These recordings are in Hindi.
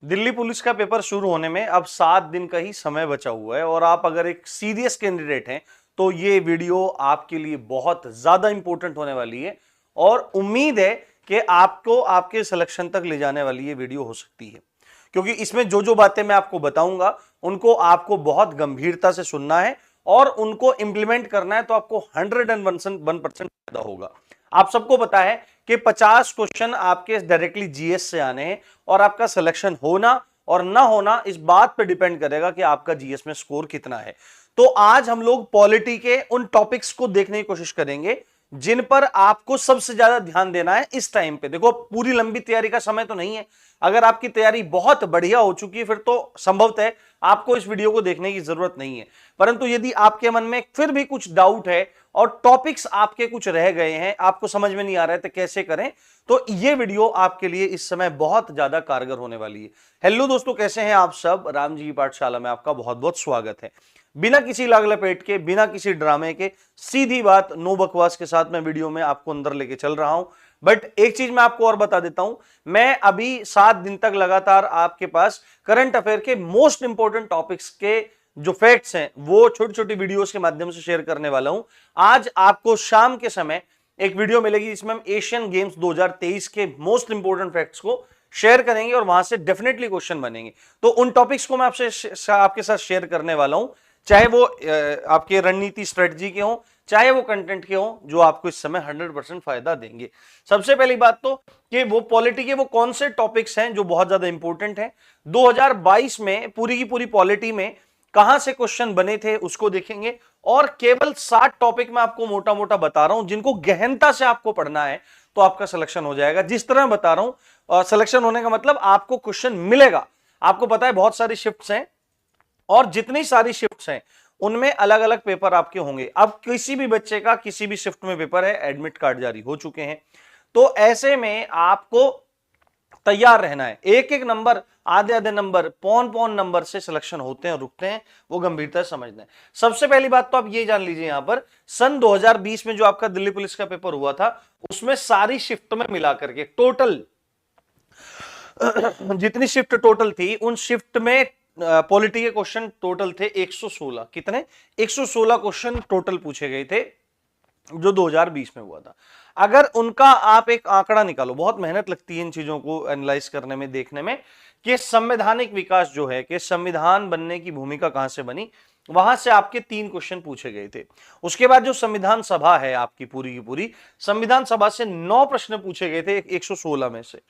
दिल्ली पुलिस का पेपर शुरू होने में अब 7 दिन का ही समय बचा हुआ है और आप अगर एक सीरियस कैंडिडेट हैं तो ये वीडियो आपके लिए बहुत ज्यादा इंपॉर्टेंट होने वाली है और उम्मीद है कि आपको आपके सिलेक्शन तक ले जाने वाली ये वीडियो हो सकती है, क्योंकि इसमें जो जो बातें मैं आपको बताऊंगा उनको आपको बहुत गंभीरता से सुनना है और उनको इंप्लीमेंट करना है, तो आपको 101% फायदा होगा। आप सबको पता है कि 50 क्वेश्चन आपके डायरेक्टली जीएस से आने हैं और आपका सिलेक्शन होना और ना होना इस बात पे डिपेंड करेगा कि आपका जीएस में स्कोर कितना है। तो आज हम लोग पॉलिटी के उन टॉपिक्स को देखने की कोशिश करेंगे जिन पर आपको सबसे ज्यादा ध्यान देना है इस टाइम पे। देखो, पूरी लंबी तैयारी का समय तो नहीं है। अगर आपकी तैयारी बहुत बढ़िया हो चुकी है फिर तो संभवतः आपको इस वीडियो को देखने की जरूरत नहीं है, परंतु यदि आपके मन में फिर भी कुछ डाउट है और टॉपिक्स आपके कुछ रह गए हैं, आपको समझ में नहीं आ रहा है तो कैसे करें, तो ये वीडियो आपके लिए इस समय बहुत ज्यादा कारगर होने वाली है। हेलो दोस्तों, कैसे हैं आप सब? राम जी की पाठशाला में आपका बहुत बहुत स्वागत है। बिना किसी लाग लपेट के, बिना किसी ड्रामे के, सीधी बात, नो बकवास के साथ मैं वीडियो में आपको अंदर लेके चल रहा हूं। बट एक चीज मैं आपको और बता देता हूं, मैं अभी 7 दिन तक लगातार आपके पास करंट अफेयर के मोस्ट इंपोर्टेंट टॉपिक्स के जो फैक्ट्स हैं वो छोटी छोटी वीडियोस के माध्यम से शेयर करने वाला हूं। आज आपको शाम के समय एक वीडियो मिलेगी जिसमें हम एशियन गेम्स 2023 के मोस्ट इंपोर्टेंट फैक्ट्स को शेयर करेंगे और वहां से डेफिनेटली क्वेश्चन बनेंगे। तो उन टॉपिक्स को मैं आपके साथ शेयर करने वाला हूं, चाहे वो आपके रणनीति स्ट्रेटजी के हों, चाहे वो कंटेंट के हों, जो आपको इस समय 100% फायदा देंगे। सबसे पहली बात तो कि वो पॉलिटी के वो कौन से टॉपिक्स हैं जो बहुत ज्यादा इंपॉर्टेंट हैं। 2022 में पूरी की पूरी पॉलिटी में कहां से क्वेश्चन बने थे उसको देखेंगे और केवल 60 टॉपिक मैं आपको मोटा मोटा बता रहा हूं जिनको गहनता से आपको पढ़ना है तो आपका सिलेक्शन हो जाएगा। जिस तरह बता रहा हूं, सिलेक्शन होने का मतलब आपको क्वेश्चन मिलेगा। आपको पता है बहुत सारी शिफ्ट्स हैं और जितनी सारी शिफ्ट्स हैं उनमें अलग अलग पेपर आपके होंगे। अब किसी भी बच्चे का किसी भी शिफ्ट में पेपर है, एडमिट कार्ड जारी हो चुके हैं, तो ऐसे में आपको तैयार रहना है। एक एक नंबर, आधे आधे नंबर, पौन पौन नंबर से सिलेक्शन होते हैं, रुकते हैं, वो गंभीरता से समझना है। सबसे पहली बात तो आप ये जान लीजिए, यहां पर सन 2020 में जो आपका दिल्ली पुलिस का पेपर हुआ था उसमें सारी शिफ्ट में मिलाकर के टोटल जितनी शिफ्ट टोटल थी उन शिफ्ट में पॉलिटी के क्वेश्चन टोटल थे 116। कितने? 116 क्वेश्चन टोटल पूछे गए थे जो 2020 में हुआ था। अगर उनका आप एक आंकड़ा निकालो, बहुत मेहनत लगती है इन चीजों को एनालाइज करने में, देखने में कि संवैधानिक विकास जो है, कि संविधान बनने की भूमिका कहां से बनी, वहां से आपके 3 क्वेश्चन पूछे गए थे। उसके बाद जो संविधान सभा है आपकी पूरी की पूरी, संविधान सभा से 9 प्रश्न पूछे गए थे 116 में से।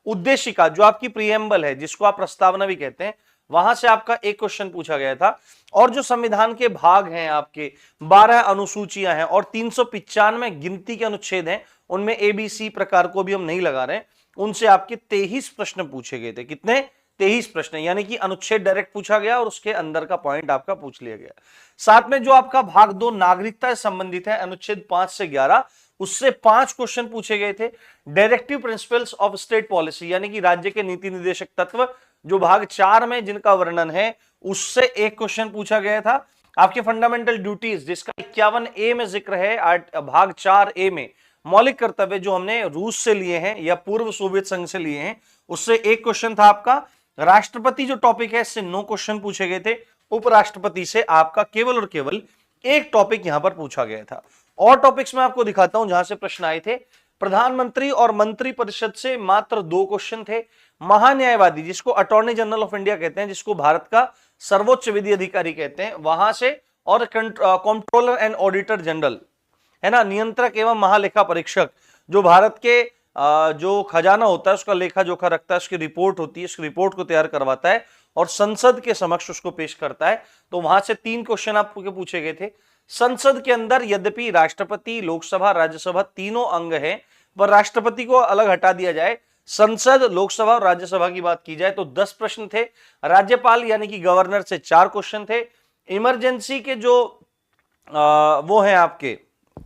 उद्देशिका जो आपकी प्रीएम्बल है, जिसको आप प्रस्तावना भी कहते हैं, वहां से आपका एक क्वेश्चन पूछा गया था। और जो संविधान के भाग हैं आपके 12 अनुसूचियां हैं और 395 गिनती के अनुच्छेद हैं, उनमें एबीसी प्रकार को भी हम नहीं लगा रहे, उनसे आपके 23 प्रश्न पूछे गए थे। कितने? 23 प्रश्न, यानी कि अनुच्छेद डायरेक्ट पूछा गया और उसके अंदर का पॉइंट आपका पूछ लिया गया। साथ में जो आपका भाग 2 नागरिकता से संबंधित है, अनुच्छेद 5 से 11, उससे 5 क्वेश्चन पूछे गए थे। Directive principles of state policy, यानी कि राज्य के नीति निर्देशक तत्व, जो भाग 4 में जिनका वर्णन है, उससे एक क्वेश्चन पूछा गया था। आपके फंडामेंटल ड्यूटीज, जिसका 51A में जिक्र है, भाग 4A में मौलिक कर्तव्य जो हमने रूस से लिए हैं या पूर्व सोवियत संघ से लिए हैं, उससे एक क्वेश्चन था आपका। राष्ट्रपति जो टॉपिक है, इससे 9 क्वेश्चन पूछे गए थे। उपराष्ट्रपति से आपका केवल और केवल एक टॉपिक यहां पर पूछा गया था। और टॉपिक्स में आपको दिखाता हूं जहां से प्रश्न आए थे। प्रधानमंत्री और मंत्री परिषद से मात्र 2 क्वेश्चन थे। महान्यायवादी, जिसको अटॉर्नी जनरल ऑफ इंडिया कहते हैं, जिसको भारत का सर्वोच्च विधि अधिकारी कहते हैं, वहां से, और कंट्रोलर एंड ऑडिटर जनरल है ना, नियंत्रक एवं महालेखा परीक्षक, जो भारत के जो खजाना होता है उसका लेखा जोखा रखता है, उसकी रिपोर्ट होती है, उसकी रिपोर्ट को तैयार करवाता है और संसद के समक्ष उसको पेश करता है, तो वहां से 3 क्वेश्चन आपको पूछे गए थे। संसद के अंदर यद्यपि राष्ट्रपति, लोकसभा, राज्यसभा तीनों अंग है, पर राष्ट्रपति को अलग हटा दिया जाए, संसद, लोकसभा और राज्यसभा की बात की जाए तो 10 प्रश्न थे। राज्यपाल यानी कि गवर्नर से 4 क्वेश्चन थे। इमरजेंसी के जो वो हैं आपके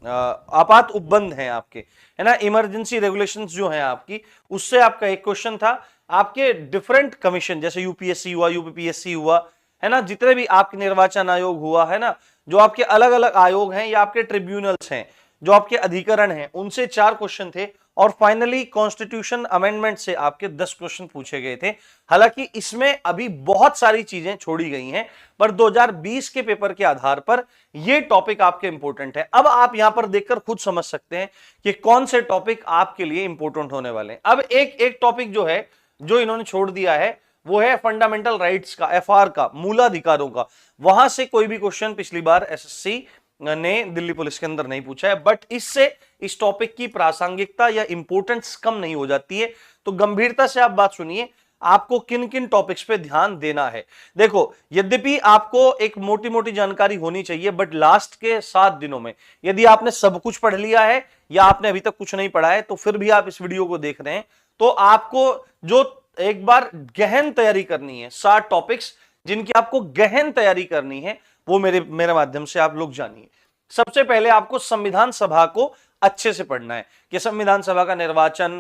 आपात उपबंध हैं आपके, है ना, इमरजेंसी रेगुलेशंस जो हैं आपकी, उससे आपका एक क्वेश्चन था। आपके डिफरेंट कमीशन, जैसे यूपीएससी हुआ, यूपीपीएससी हुआ, है ना, जितने भी आपके निर्वाचन आयोग हुआ, है ना, जो आपके अलग अलग आयोग हैं या आपके ट्रिब्यूनल्स हैं, जो आपके अधिकरण हैं, उनसे 4 क्वेश्चन थे। और फाइनली कॉन्स्टिट्यूशन अमेंडमेंट से आपके 10 क्वेश्चन पूछे गए थे। हालांकि इसमें अभी बहुत सारी चीजें छोड़ी गई हैं, पर 2020 के पेपर के आधार पर यह टॉपिक आपके इंपॉर्टेंट है। अब आप यहां पर देखकर खुद समझ सकते हैं कि कौन से टॉपिक आपके लिए इंपॉर्टेंट होने वाले हैं। अब एक टॉपिक जो है, जो इन्होंने छोड़ दिया है, वो है फंडामेंटल राइट्स का, एफआर का, मूलाधिकारों का। वहां से कोई भी क्वेश्चन पिछली बार एसएससी ने दिल्ली पुलिस के अंदर नहीं पूछा है, बट इससे इस टॉपिक की प्रासंगिकता या इंपॉर्टेंस कम नहीं हो जाती है। तो गंभीरता से आप बात सुनिए, आपको किन किन टॉपिक्स पे ध्यान देना है। देखो, यद्यपि आपको एक मोटी मोटी जानकारी होनी चाहिए, बट लास्ट के 7 दिनों में यदि आपने सब कुछ पढ़ लिया है या आपने अभी तक कुछ नहीं पढ़ा है, तो फिर भी आप इस वीडियो को देख रहे हैं, तो आपको जो एक बार गहन तैयारी करनी है, 7 टॉपिक्स जिनकी आपको गहन तैयारी करनी है, वो मेरे माध्यम से आप लोग जानिए। सबसे पहले आपको संविधान सभा को अच्छे से पढ़ना है कि संविधान सभा का निर्वाचन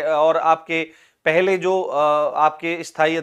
और आपके पहले जो आपके अस्थायी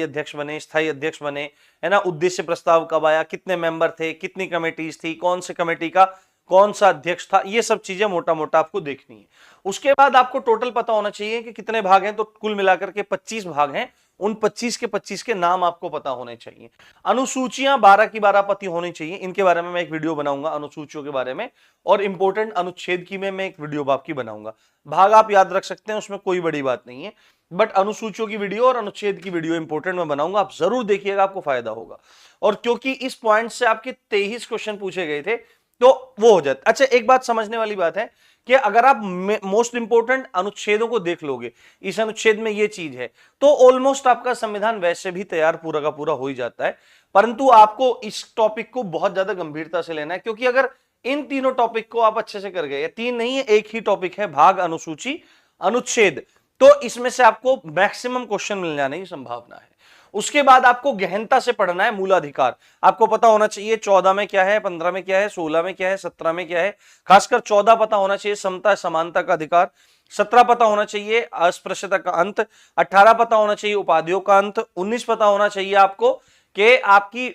अध्यक्ष बने, स्थायी अध्यक्ष बने, है ना, उद्देश्य प्रस्ताव कब आया, कितने मेंबर थे, कितनी कमेटीज थी, कौन से कमेटी का कौन सा अध्यक्ष था, ये सब चीजें मोटा मोटा आपको देखनी है। उसके बाद आपको टोटल पता होना चाहिए कि कितने भाग हैं, तो कुल मिलाकर के 25 भाग हैं। उन 25 के 25 के नाम आपको पता होने चाहिए। अनुसूचियां 12 की 12 पति होनी चाहिए, इनके बारे में मैं एक वीडियो बनाऊंगा अनुसूचियों के बारे में, और इंपॉर्टेंट अनुच्छेद की मैं एक वीडियो आपकी बनाऊंगा। भाग आप याद रख सकते हैं, उसमें कोई बड़ी बात नहीं है, बट अनुसूचियों की वीडियो और अनुच्छेद की वीडियो इंपॉर्टेंट मैं बनाऊंगा, आप जरूर देखिएगा, आपको फायदा होगा। और क्योंकि इस पॉइंट से आपके 23 क्वेश्चन पूछे गए थे, तो वो हो जाता। अच्छा, एक बात समझने वाली बात है कि अगर आप मोस्ट इंपोर्टेंट अनुच्छेदों को देख लोगे, इस अनुच्छेद में ये चीज है, तो ऑलमोस्ट आपका संविधान वैसे भी तैयार पूरा का पूरा हो ही जाता है। परंतु आपको इस टॉपिक को बहुत ज्यादा गंभीरता से लेना है, क्योंकि अगर इन तीनों टॉपिक को आप अच्छे से कर गए, 3 नहीं है, एक ही टॉपिक है, भाग, अनुसूची, अनुच्छेद, तो इसमें से आपको मैक्सिमम क्वेश्चन मिल जाने की संभावना है। उसके बाद आपको गहनता से पढ़ना है मूलाधिकार। आपको पता होना चाहिए 14 में क्या है, 15 में क्या है, 16 में क्या है, 17 में क्या है। खासकर 14 पता होना चाहिए समता समानता का अधिकार, 17 पता होना चाहिए अस्पृश्यता का अंत, 18 पता होना चाहिए उपाधियों का अंत, 19 पता होना चाहिए आपको कि आपकी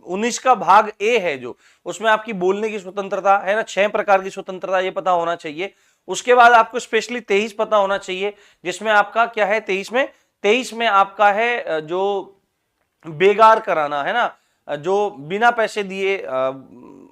19 का भाग ए है जो, उसमें आपकी बोलने की स्वतंत्रता है ना, 6 प्रकार की स्वतंत्रता, ये पता होना चाहिए। उसके बाद आपको स्पेशली 23 पता होना चाहिए, जिसमें आपका क्या है, 23 में आपका है जो बेगार कराना है ना, जो बिना पैसे दिए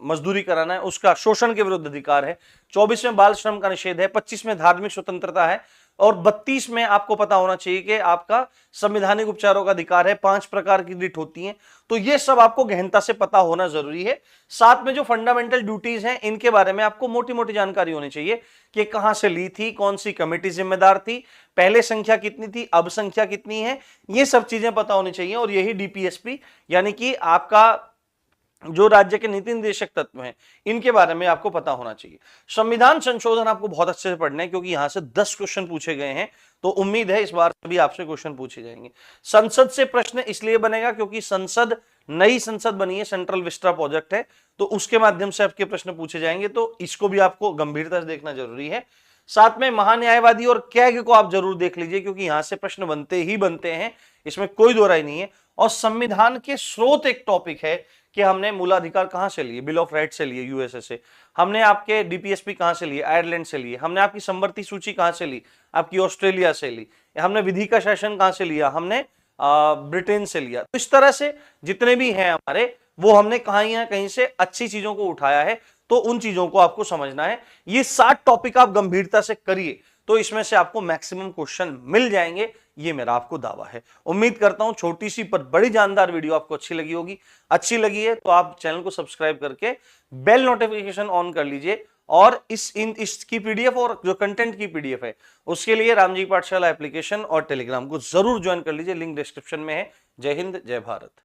मजदूरी कराना है, उसका शोषण के विरुद्ध अधिकार है। 24 में बाल श्रम का निषेध है। 25 में धार्मिक स्वतंत्रता है। और 32 में आपको पता होना चाहिए कि आपका संवैधानिक उपचारों का अधिकार है। 5 प्रकार की रिट होती हैं, तो ये सब आपको गहनता से पता होना जरूरी है। साथ में जो फंडामेंटल ड्यूटीज हैं, इनके बारे में आपको मोटी मोटी जानकारी होनी चाहिए कि कहां से ली थी, कौन सी कमेटी जिम्मेदार थी, पहले संख्या कितनी थी, अब संख्या कितनी है, ये सब चीजें पता होनी चाहिए। और यही डीपीएसपी यानी कि आपका जो राज्य के नीति निर्देशक तत्व हैं, इनके बारे में आपको पता होना चाहिए। संविधान संशोधन आपको बहुत अच्छे से पढ़ना है, क्योंकि यहां से 10 क्वेश्चन पूछे गए हैं, तो उम्मीद है इस बार भी आपसे क्वेश्चन पूछे जाएंगे। संसद से प्रश्न इसलिए बनेगा क्योंकि संसद, नई संसद बनी है, सेंट्रल विस्टा प्रोजेक्ट है, तो उसके माध्यम से आपके प्रश्न पूछे जाएंगे, तो इसको भी आपको गंभीरता से देखना जरूरी है। साथ में महान्यायवादी और कैग को आप जरूर देख लीजिए, क्योंकि यहां से प्रश्न बनते ही बनते हैं, इसमें कोई दो राय नहीं है। और संविधान के स्रोत एक टॉपिक है कि हमने मूलाधिकार कहां से लिए, बिल ऑफ राइट से लिए यूएसए से, हमने आपके डीपीएसपी कहां से लिए, आयरलैंड से लिए, हमने आपकी संवर्ती सूची कहां से ली, आपकी ऑस्ट्रेलिया से ली, हमने विधि का शासन कहां से लिया, हमने ब्रिटेन से लिया। तो इस तरह से जितने भी हैं हमारे, वो हमने कहीं से अच्छी चीजों को उठाया है, तो उन चीजों को आपको समझना है। ये 7 टॉपिक आप गंभीरता से करिए, तो इसमें से आपको मैक्सिमम क्वेश्चन मिल जाएंगे, ये मेरा आपको दावा है। उम्मीद करता हूं छोटी सी पर बड़ी जानदार वीडियो आपको अच्छी लगी होगी। अच्छी लगी है तो आप चैनल को सब्सक्राइब करके बेल नोटिफिकेशन ऑन कर लीजिए, और इसकी पीडीएफ और जो कंटेंट की पीडीएफ है, उसके लिए रामजी पाठशाला एप्लीकेशन और टेलीग्राम को जरूर ज्वाइन कर लीजिए, लिंक डिस्क्रिप्शन में है। जय हिंद, जय भारत।